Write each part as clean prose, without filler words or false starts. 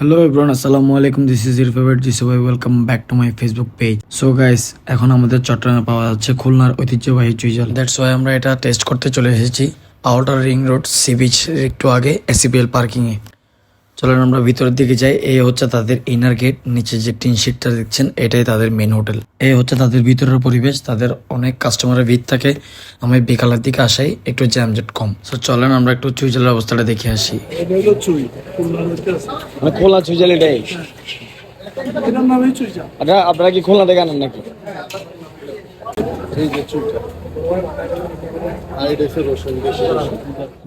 Hello everyone, আসসালামু আলাইকুম। This is your favourite Jisu ভাই। Welcome back to my Facebook page. So guys, এখন আমাদের চট্টগ্রামে পাওয়া যাচ্ছে খুলনার ঐতিহ্যবাহী চুইঝাল। দ্যাটস ওয়াই আমরা এটা টেস্ট করতে চলে এসেছি outer ring road sea beach একটু আগে এসিপিএল পার্কিং এ। চলেন আমরা ভিতরের দিকে যাই। এই হচ্ছে তাদের ইনার গেট, নিচে যে টিন শিটটা দেখছেন এটাই তাদের মেন হোটেল। এই হচ্ছে তাদের ভিতরের পরিবেশ। তাদের অনেক কাস্টমারের ভিড় থাকে। আমি বিকালের দিকে আসাই একটু জ্যামজেট কম। সো চলেন আমরা একটু চুইঝালের অবস্থাটা দেখে আসি। খোলা চুইঝাল এটাই। আপনারা কি খুলনা থেকে আনেন নাকি?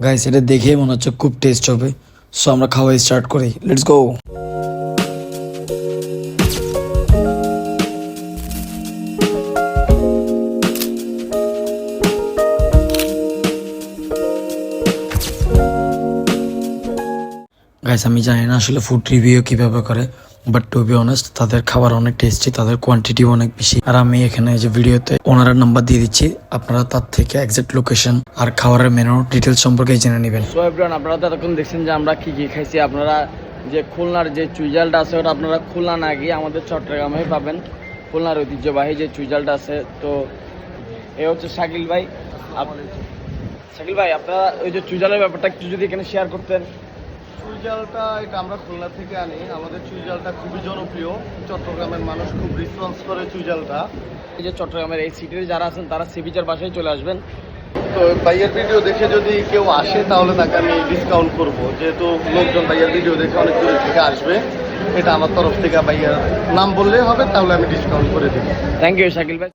গাইস, এটা দেখেই মনে হচ্ছে খুব টেস্ট হবে। সো আমরা খাওয়া স্টার্ট করি। Let's go. গাইস, আমি জানি না আসলে ফুড রিভিউ কিভাবে করে, বাট টু বি অনেস্ট তাদের খাবার অনেক টেস্টি, তাদের কোয়ান্টিটি অনেক বেশি। আর আমি এখানে যে ভিডিওতে ওনারের নাম্বার দিয়ে দিচ্ছি, আপনারা তার থেকে এক্সাক্ট লোকেশন আর খাবারের মেনু ডিটেলস সম্পর্কে জেনে নেবেন। সো এভরিওয়ান, আপনারা তো এতক্ষণ দেখছেন যে আমরা কি কি খাইছি। আপনারা যে খুলনার যে চুইঝালটা আছে ওটা আপনারা খুলনা না গিয়ে আমাদের চট্টগ্রামে পাবেন। খুলনার ঐতিহ্যবাহী যে চুইঝালটা আছে, তো এ হচ্ছে শাকিল ভাই। শাকিল ভাই, আপনারা ওই যে চুইঝালের ব্যাপারটা একটু যদি এখানে শেয়ার করতেন। চুইঝালটা এটা আমরা খুলনা থেকে আনি। আমাদের চুইঝালটা খুবই জনপ্রিয়, চট্টগ্রামের মানুষ খুব রেসপন্স করে চুইঝালটা। এই যে চট্টগ্রামের এই সিটিতে যারা আছেন তারা সি বিচের বাসায় চলে আসবেন। তো ভাইয়ের ভিডিও দেখে যদি কেউ আসে তাহলে তাকে আমি ডিসকাউন্ট করব, যেহেতু লোকজন ভাইয়ের ভিডিও দেখে অনেক দূর থেকে আসবে। এটা আমার তরফ থেকে ভাইয়ার নাম বললেই হবে, তাহলে আমি ডিসকাউন্ট করে দেবো। থ্যাংক ইউ শাকিল ভাই।